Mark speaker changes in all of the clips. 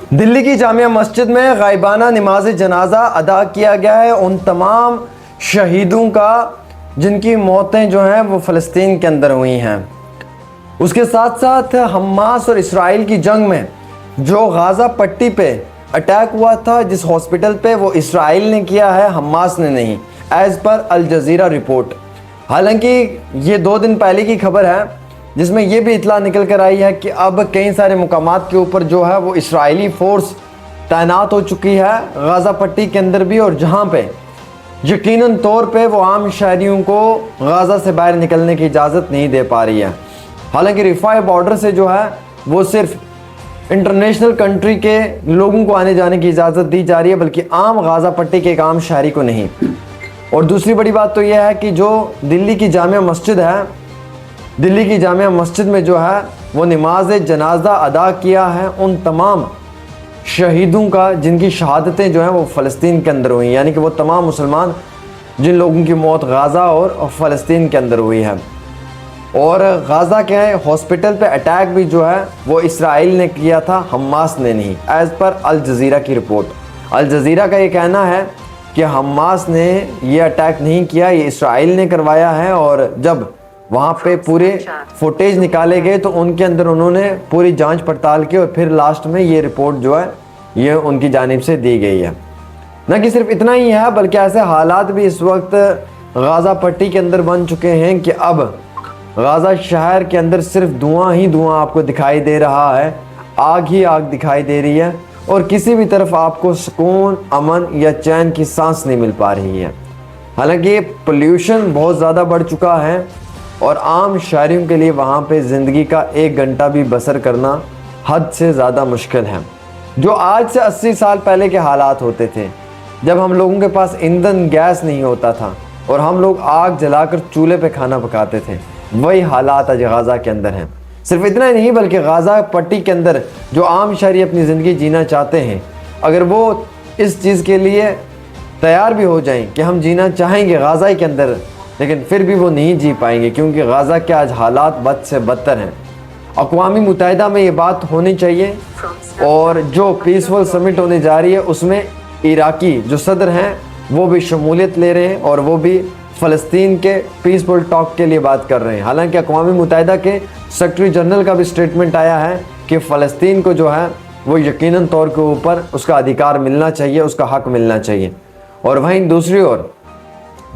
Speaker 1: दिल्ली की जामिया मस्जिद में गायबाना नमाज जनाजा अदा किया गया है उन तमाम शहीदों का जिनकी मौतें जो हैं वो फ़लस्तीन के अंदर हुई हैं। उसके साथ साथ हमास और इसराइल की जंग में जो गाज़ा पट्टी पे अटैक हुआ था, जिस हॉस्पिटल पे, वो इसराइल ने किया है, हमास ने नहीं, as per Al Jazeera report. हालांकि ये 2 दिन पहले की खबर है जिसमें यह भी इतला निकल कर आई है कि अब कई सारे मुकामात के ऊपर जो है वो इसराइली फ़ोर्स तैनात हो चुकी है गाज़ा पट्टी के अंदर भी, और जहाँ पे यकीनन तौर पे वो आम शहरियों को गाज़ा से बाहर निकलने की इजाज़त नहीं दे पा रही है। हालांकि रिफाई बॉर्डर से जो है वो सिर्फ इंटरनेशनल कंट्री के लोगों को आने जाने की इजाज़त दी जा रही है, बल्कि आम गाज़ा पट्टी के एक आम शहरी को नहीं। और दूसरी बड़ी बात तो यह है कि जो दिल्ली की जामिया मस्जिद है, दिल्ली की जामिया मस्जिद में जो है वो नमाज जनाजा अदा किया है उन तमाम शहीदों का जिनकी शहादतें जो हैं वो फ़लस्तीन के अंदर हुई, यानी कि वो तमाम मुसलमान जिन लोगों की मौत गाज़ा और फ़लस्तीन के अंदर हुई है। और गाज़ा के हॉस्पिटल पे अटैक भी जो है वो इसराइल ने किया था, हमास ने नहीं, एज़ पर अल जज़ीरा की रिपोर्ट। अल जज़ीरा का ये कहना है कि हमास ने ये अटैक नहीं किया, ये इसराइल ने करवाया है। और जब वहाँ पे पूरे फुटेज निकाले गए तो उनके अंदर उन्होंने पूरी जांच पड़ताल की और फिर लास्ट में ये रिपोर्ट जो है ये उनकी जानिब से दी गई है। न कि सिर्फ इतना ही है, बल्कि ऐसे हालात भी इस वक्त गाज़ा पट्टी के अंदर बन चुके हैं कि अब गाज़ा शहर के अंदर सिर्फ धुआं ही धुआं आपको दिखाई दे रहा है, आग ही आग दिखाई दे रही है, और किसी भी तरफ आपको सुकून, अमन या चैन की सांस नहीं मिल पा रही है। हालांकि पोल्यूशन बहुत ज़्यादा बढ़ चुका है और आम शहरियों के लिए वहाँ पे ज़िंदगी का 1 घंटा भी बसर करना हद से ज़्यादा मुश्किल है। जो आज से 80 साल पहले के हालात होते थे, जब हम लोगों के पास ईंधन गैस नहीं होता था और हम लोग आग जलाकर चूल्हे पे खाना पकाते थे, वही हालात आज गाज़ा के अंदर हैं। सिर्फ इतना ही नहीं, बल्कि गाज़ा पट्टी के अंदर जो आम शहरी अपनी ज़िंदगी जीना चाहते हैं, अगर वो इस चीज़ के लिए तैयार भी हो जाएं कि हम जीना चाहेंगे गाज़ा के अंदर, लेकिन फिर भी वो नहीं जी पाएंगे, क्योंकि गाज़ा के आज हालात बद से बदतर हैं। अक़वाम मुत्तहिदा में ये बात होनी चाहिए, और जो पीसफुल समिट होने जा रही है उसमें इराकी जो सदर हैं वो भी शमूलियत ले रहे हैं और वो भी फ़लस्तीन के पीसफुल टॉक के लिए बात कर रहे हैं। हालांकि अक़वाम मुत्तहिदा के सेक्रेटरी जनरल का भी स्टेटमेंट आया है कि फ़लस्तीन को जो है वो यकीनन तौर के ऊपर उसका अधिकार मिलना चाहिए, उसका हक़ मिलना चाहिए। और वहीं दूसरी ओर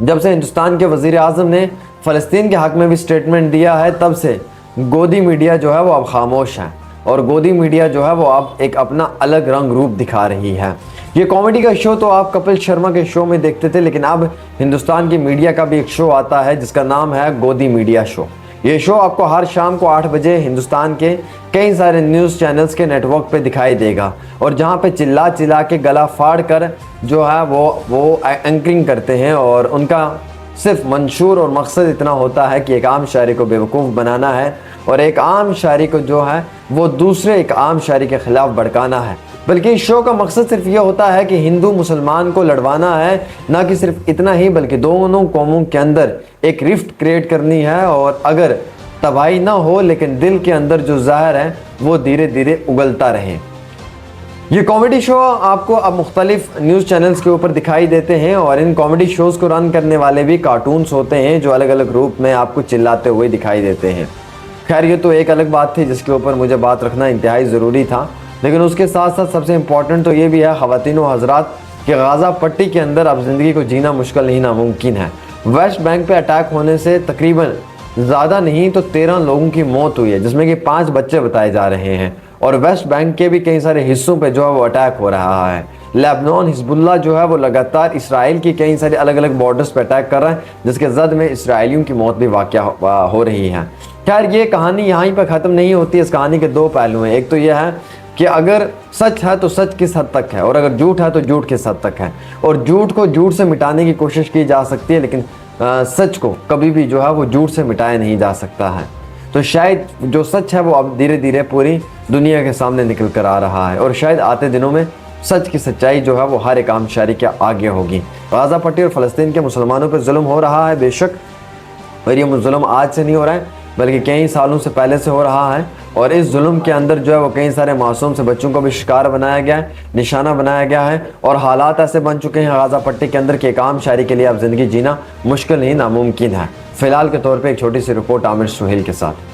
Speaker 1: जब से हिंदुस्तान के वज़ीर आज़म ने फ़लस्तीन के हक़ में भी स्टेटमेंट दिया है, तब से गोदी मीडिया जो है वो अब खामोश है, और गोदी मीडिया जो है वो अब एक अपना अलग रंग रूप दिखा रही है। ये कॉमेडी का शो तो आप कपिल शर्मा के शो में देखते थे, लेकिन अब हिंदुस्तान की मीडिया का भी एक शो आता है जिसका नाम है गोदी मीडिया शो। ये शो आपको हर शाम को 8 बजे हिंदुस्तान के कई सारे न्यूज़ चैनल्स के नेटवर्क पे दिखाई देगा, और जहाँ पे चिल्ला चिल्ला के गला फाड़ कर जो है वो एंकरिंग करते हैं, और उनका सिर्फ मंशूर और मकसद इतना होता है कि एक आम शायरी को बेवकूफ़ बनाना है, और एक आम शायरी को जो है वो दूसरे एक आम शायरी के ख़िलाफ़ भड़काना है। बल्कि इस शो का मकसद सिर्फ ये होता है कि हिंदू मुसलमान को लड़वाना है, ना कि सिर्फ इतना ही, बल्कि दोनों कौमों के अंदर एक रिफ्ट क्रिएट करनी है, और अगर तबाही ना हो लेकिन दिल के अंदर जो ज़हर है वो धीरे धीरे उगलता रहे। ये कॉमेडी शो आपको अब मुख्तलिफ न्यूज़ चैनल्स के ऊपर दिखाई देते हैं, और इन कॉमेडी शोज़ को रन करने वाले भी कार्टून्स होते हैं जो अलग अलग रूप में आपको चिल्लाते हुए दिखाई देते हैं। खैर, ये तो एक अलग बात थी जिसके ऊपर मुझे बात रखना इंतहाई ज़रूरी था, लेकिन उसके साथ साथ सबसे इम्पॉर्टेंट तो ये भी है ख़वातीन व हज़रात कि गाज़ा पट्टी के अंदर अब ज़िंदगी को जीना मुश्किल नहीं नामुमकिन है। वेस्ट बैंक पे अटैक होने से तकरीबन ज़्यादा नहीं तो 13 लोगों की मौत हुई है, जिसमें कि 5 बच्चे बताए जा रहे हैं, और वेस्ट बैंक के भी कई सारे हिस्सों पे जो है वो अटैक हो रहा है। लेबनान हिजबुल्लाह जो है वो लगातार इसराइल की कई सारे अलग अलग बॉर्डर्स पे अटैक कर रहा है, जिसके जद में इसराइलियों की मौत भी वाक़या हो रही है। खैर, ये कहानी यहीं पर ख़त्म नहीं होती। इस कहानी के 2 पहलू हैं। एक तो यह है कि अगर सच है तो सच किस हद तक है, और अगर झूठ है तो झूठ किस हद तक है। और झूठ को झूठ से मिटाने की कोशिश की जा सकती है, लेकिन सच को कभी भी जो है वो झूठ से मिटाया नहीं जा सकता है। तो शायद जो सच है वो अब धीरे धीरे पूरी दुनिया के सामने निकल कर आ रहा है, और शायद आते दिनों में सच की सच्चाई जो है वो हर एक आम शहरी के आगे होगी। गाज़ा पट्टी और फ़लस्तीन के मुसलमानों पर जुल्म हो रहा है बेशक, और ये जुल्म आज से नहीं हो रहा है, बल्कि कई सालों से पहले से हो रहा है। और इस जुल्म के अंदर जो है वो कई सारे मासूम से बच्चों को भी शिकार बनाया गया है, निशाना बनाया गया है। और हालात ऐसे बन चुके हैं गाज़ा पट्टी के अंदर कि एक आम शहरी के लिए अब ज़िंदगी जीना मुश्किल नहीं नामुमकिन है। फ़िलहाल के तौर पर एक छोटी सी रिपोर्ट आमिर सुहेल के साथ।